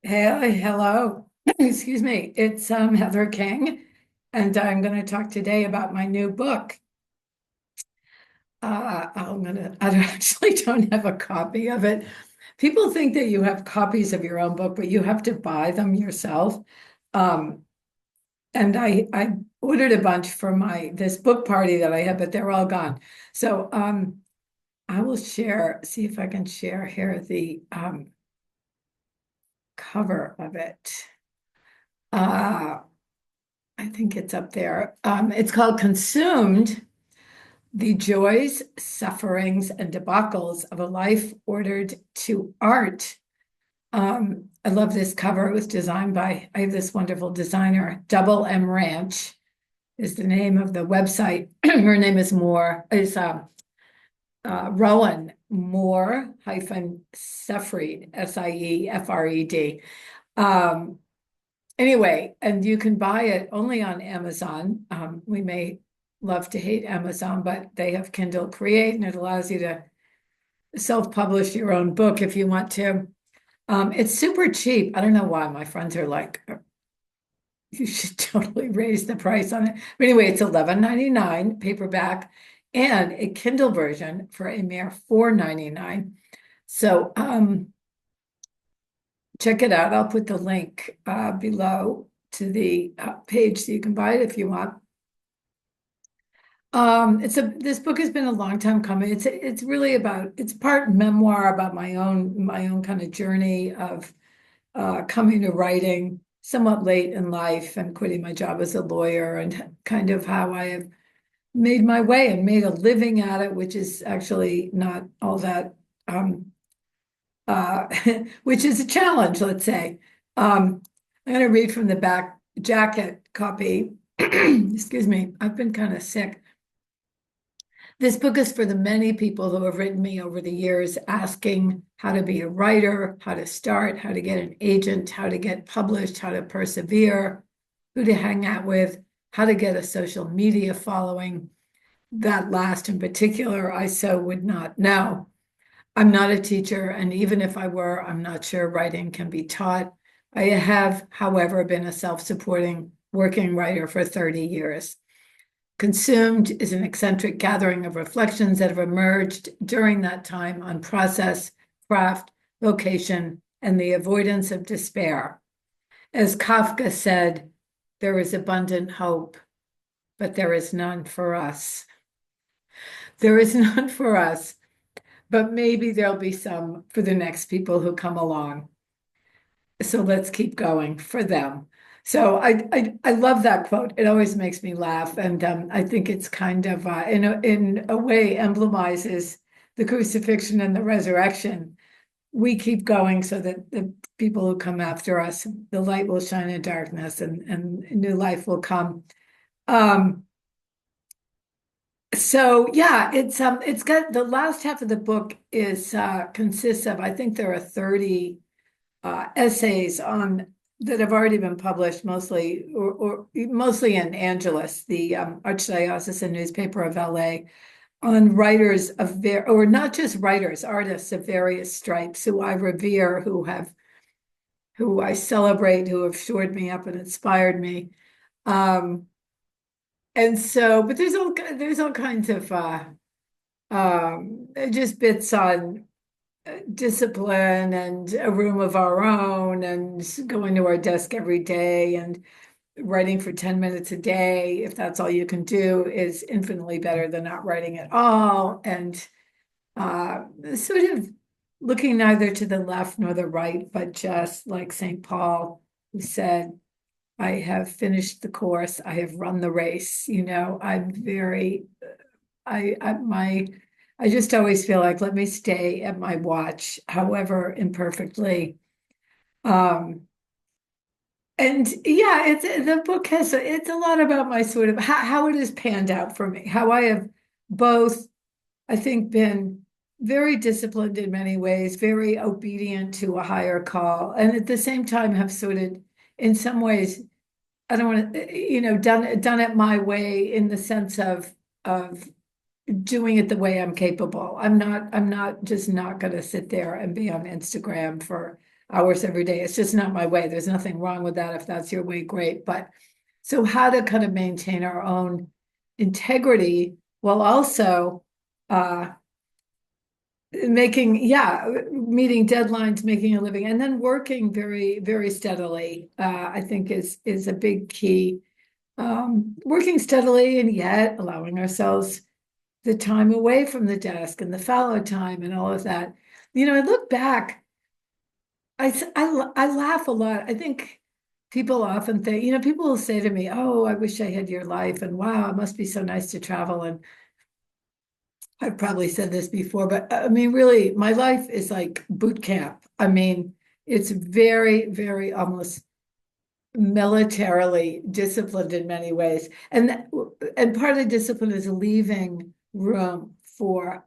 Hey, hello. Excuse me. It's Heather King, and I'm going to talk today about my new book. I actually don't have a copy of it. People think that you have copies of your own book, but you have to buy them yourself. Um, and I ordered a bunch for my this book party that I had, but they're all gone. So I will see if I can share here the cover of it. Uh, I think it's up there. It's called Consumed: The Joys, Sufferings, and Debacles of a Life Ordered to Art. I love this cover. It was designed by, I have this wonderful designer, Double M Ranch is the name of the website. Her name is Rowan Moore hyphen Sefried, Siefred. Um, Anyway, and you can buy it only on Amazon. We may love to hate Amazon, but they have Kindle Create and it allows you to self-publish your own book if you want to. It's super cheap. I don't know why my friends are like, you should totally raise the price on it. But anyway, it's $11.99 paperback and a Kindle version for a mere $4.99. So check it out. I'll put the link below to the page so you can buy it if you want. This book has been a long time coming. It's really about it's part memoir about my own kind of journey of coming to writing somewhat late in life and quitting my job as a lawyer and kind of how I have made my way and made a living at it, which is actually not all that um, uh, which is a challenge, let's say. I'm going to read from the back jacket copy. Excuse me, I've been kind of sick. This book is for the many people who have written me over the years asking how to be a writer, how to start, how to get an agent, how to get published, how to persevere, who to hang out with, how to get a social media following. That last in particular, I so would not know. I'm not a teacher, and even if I were, I'm not sure writing can be taught. I have, however, been a self-supporting working writer for 30 years. Consumed is an eccentric gathering of reflections that have emerged during that time on process, craft, vocation, and the avoidance of despair. As Kafka said, there is abundant hope, but there is none for us. There is none for us, but maybe there'll be some for the next people who come along. So let's keep going for them. So I love that quote. It always makes me laugh, and I think it's kind of in a way emblemizes the crucifixion and the resurrection. We keep going so that the people who come after us, the light will shine in darkness, and new life will come. Um, so yeah, it's got the last half of the book is consists of, I think there are 30 essays on that have already been published, or mostly in Angelus, the Archdiocesan newspaper of LA, on writers or not just writers, artists of various stripes who I revere, who I celebrate, who have shored me up and inspired me. Um, and so, but there's all kinds of just bits on discipline and a room of our own and going to our desk every day and writing for 10 minutes a day, if that's all you can do, is infinitely better than not writing at all. And sort of looking neither to the left nor the right, but just like St. Paul, who said, I have finished the course, I have run the race. I'm very my I just always feel like let me stay at my watch, however imperfectly. Um, and yeah, the book it's a lot about my sort of how it has panned out for me, how I have both, I think, been very disciplined in many ways, very obedient to a higher call, and at the same time have sort of, in some ways, I don't want to, done it my way in the sense of doing it the way I'm capable. I'm not just not going to sit there and be on Instagram for hours every day. It's just not my way. There's nothing wrong with that. If that's your way, great. But so how to kind of maintain our own integrity while also uh making, yeah, meeting deadlines, making a living, and then working very, very steadily, I think is a big key. Working steadily and yet allowing ourselves the time away from the desk and the fallow time and all of that. I look back, I laugh a lot. I think people often think, people will say to me, "Oh, I wish I had your life," and wow, it must be so nice to travel. And I've probably said this before, but I mean, really, my life is like boot camp. I mean, it's very, very almost militarily disciplined in many ways. And part of the discipline is leaving room for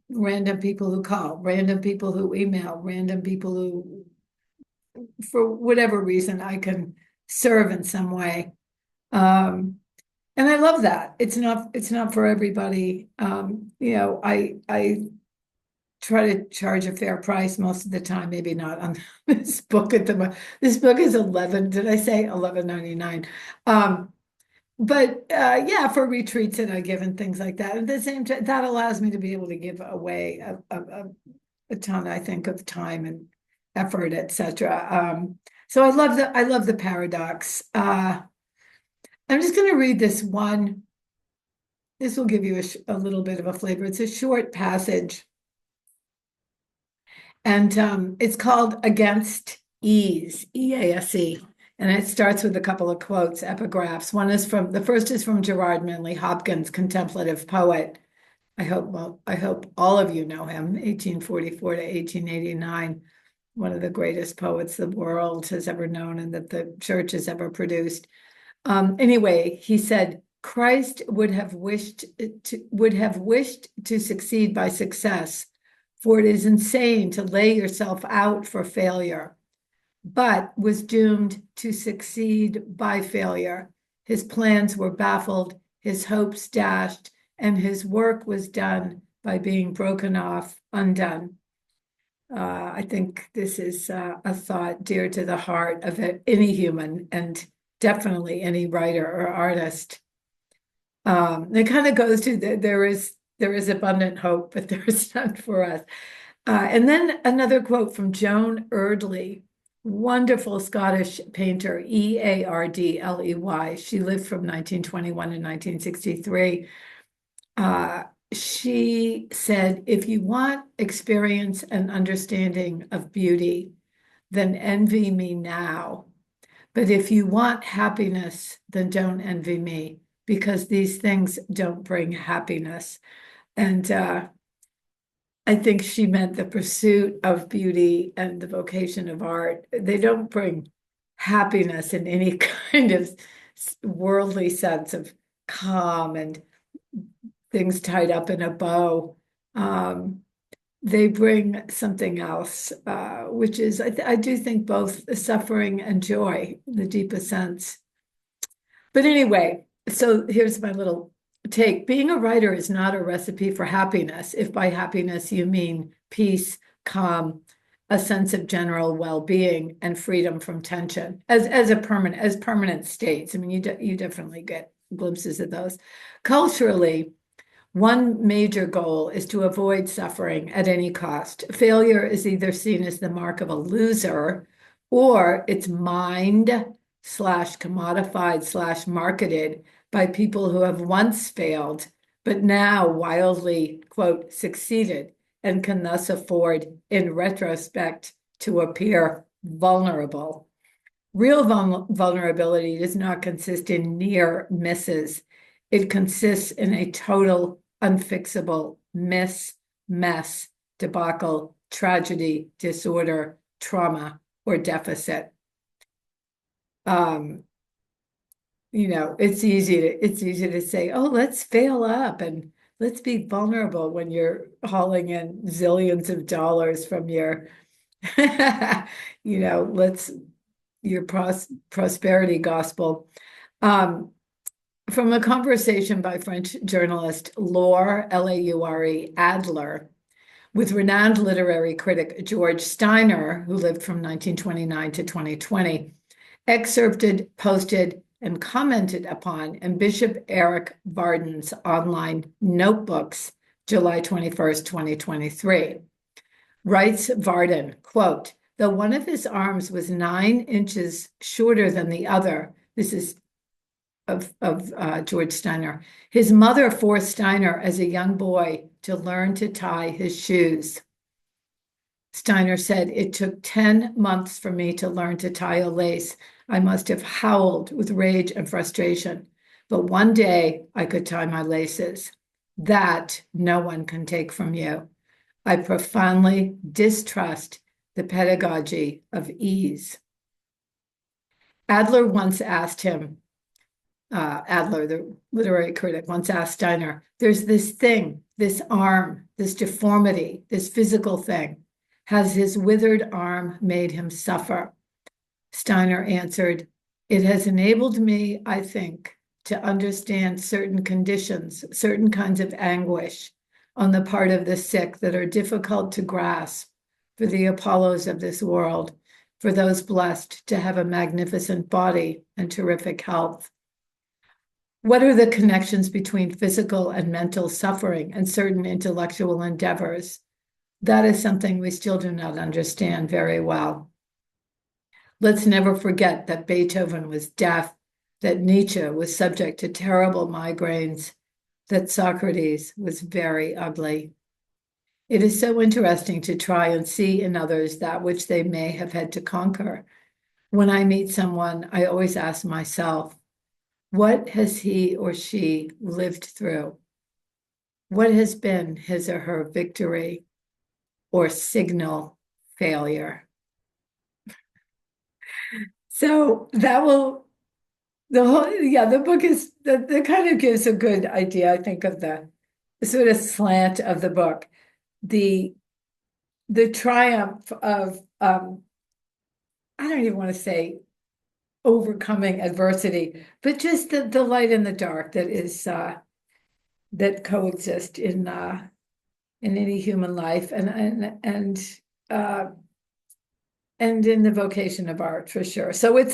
random people who call, random people who email, random people who, for whatever reason, I can serve in some way. And I love that. It's not for everybody. I try to charge a fair price most of the time, maybe not on this book at the moment. This book is 11, did I say 11.99? But yeah, for retreats that I give and things like that. At the same time, that allows me to be able to give away a ton, I think, of time and effort, etc. So I love the paradox. I'm just going to read this one. This will give you a little bit of a flavor. It's a short passage, and it's called Against Ease, EASE. And it starts with a couple of quotes, epigraphs. The first is from Gerard Manley Hopkins, contemplative poet. I hope all of you know him, 1844 to 1889, one of the greatest poets the world has ever known and that the church has ever produced. Anyway, he said, Christ would have wished to succeed by success, for it is insane to lay yourself out for failure, but was doomed to succeed by failure. His plans were baffled, his hopes dashed, and his work was done by being broken off, undone. I think this is a thought dear to the heart of any human, and definitely any writer or artist. It kind of goes to there is abundant hope, but there is none for us. And then another quote from Joan Erdley, wonderful Scottish painter, Eardley. She lived from 1921 to 1963. She said, if you want experience and understanding of beauty, then envy me now. But if you want happiness, then don't envy me, because these things don't bring happiness. And I think she meant the pursuit of beauty and the vocation of art. They don't bring happiness in any kind of worldly sense of calm and things tied up in a bow. They bring something else, which is, I do think, both suffering and joy, in the deepest sense. But anyway, so here's my little take. Being a writer is not a recipe for happiness, if by happiness you mean peace, calm, a sense of general well-being, and freedom from tension as permanent states. I mean, you definitely get glimpses of those. Culturally, one major goal is to avoid suffering at any cost. Failure is either seen as the mark of a loser, or it's mined slash commodified slash marketed by people who have once failed, but now wildly, quote, succeeded, and can thus afford, in retrospect, to appear vulnerable. Real vulnerability does not consist in near misses. It consists in a total, unfixable mess, debacle, tragedy, disorder, trauma, or deficit. It's easy to say, oh, let's fail up and let's be vulnerable when you're hauling in zillions of dollars from your, your prosperity gospel. From a conversation by French journalist Laure, Laure, Adler, with renowned literary critic George Steiner, who lived from 1929 to 2020, excerpted, posted, and commented upon in Bishop Eric Varden's online notebooks, July 21st, 2023. Writes Varden, quote, though one of his arms was 9 inches shorter than the other, this is of George Steiner, his mother forced Steiner as a young boy to learn to tie his shoes. Steiner said, it took 10 months for me to learn to tie a lace. I must have howled with rage and frustration. But one day I could tie my laces. That no one can take from you. I profoundly distrust the pedagogy of ease. Adler, the literary critic, once asked Steiner, there's this thing, this arm, this deformity, this physical thing. Has his withered arm made him suffer? Steiner answered, it has enabled me, I think, to understand certain conditions, certain kinds of anguish on the part of the sick that are difficult to grasp for the Apollos of this world, for those blessed to have a magnificent body and terrific health. What are the connections between physical and mental suffering and certain intellectual endeavors? That is something we still do not understand very well. Let's never forget that Beethoven was deaf, that Nietzsche was subject to terrible migraines, that Socrates was very ugly. It is so interesting to try and see in others that which they may have had to conquer. When I meet someone, I always ask myself, what has he or she lived through? What has been his or her victory or signal failure? So that will, the book is, that kind of gives a good idea, I think, of the sort of slant of the book. The triumph of, I don't even want to say overcoming adversity, but just the light and the dark that is, that coexist in any human life, and in the vocation of art, for sure. So it's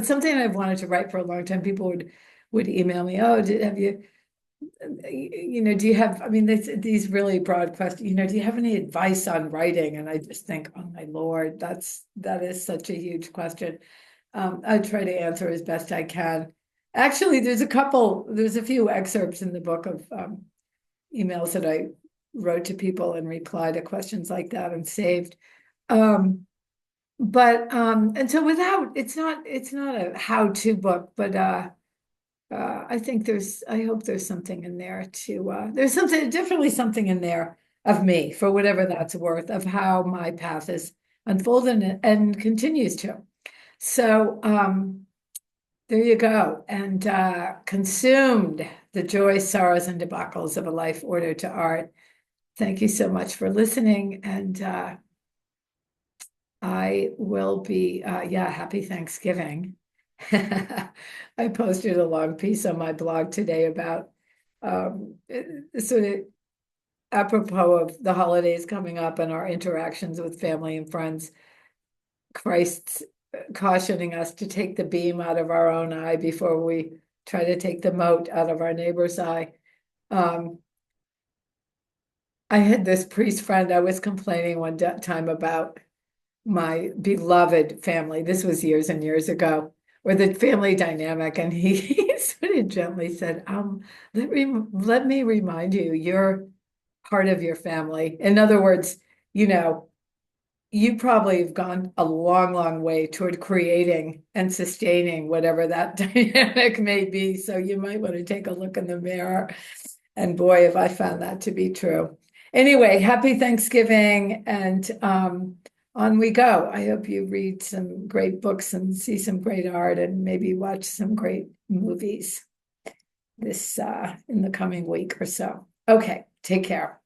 something I've wanted to write for a long time. People would email me, oh, have you, do you have, I mean, these really broad questions, do you have any advice on writing? And I just think, oh my Lord, that is such a huge question. I try to answer as best I can. Actually, there's a few excerpts in the book of emails that I wrote to people and replied to questions like that and saved. And so it's not a how-to book, but I hope there's something in there there's definitely something in there of me, for whatever that's worth, of how my path is unfolded and continues to. So there you go. And consumed the joys, sorrows, and debacles of a life ordered to art. Thank you so much for listening. And I will be, happy Thanksgiving. I posted a long piece on my blog today about sort of apropos of the holidays coming up and our interactions with family and friends. Christ's cautioning us to take the beam out of our own eye before we try to take the mote out of our neighbor's eye. I had this priest friend, I was complaining one time about my beloved family. This was years and years ago, or the family dynamic. And he sort of gently said, let me remind you, you're part of your family. In other words, you probably have gone a long, long way toward creating and sustaining whatever that dynamic may be. So you might want to take a look in the mirror. And boy, have I found that to be true. Anyway, happy Thanksgiving, and on we go. I hope you read some great books and see some great art and maybe watch some great movies in the coming week or so. Okay, take care.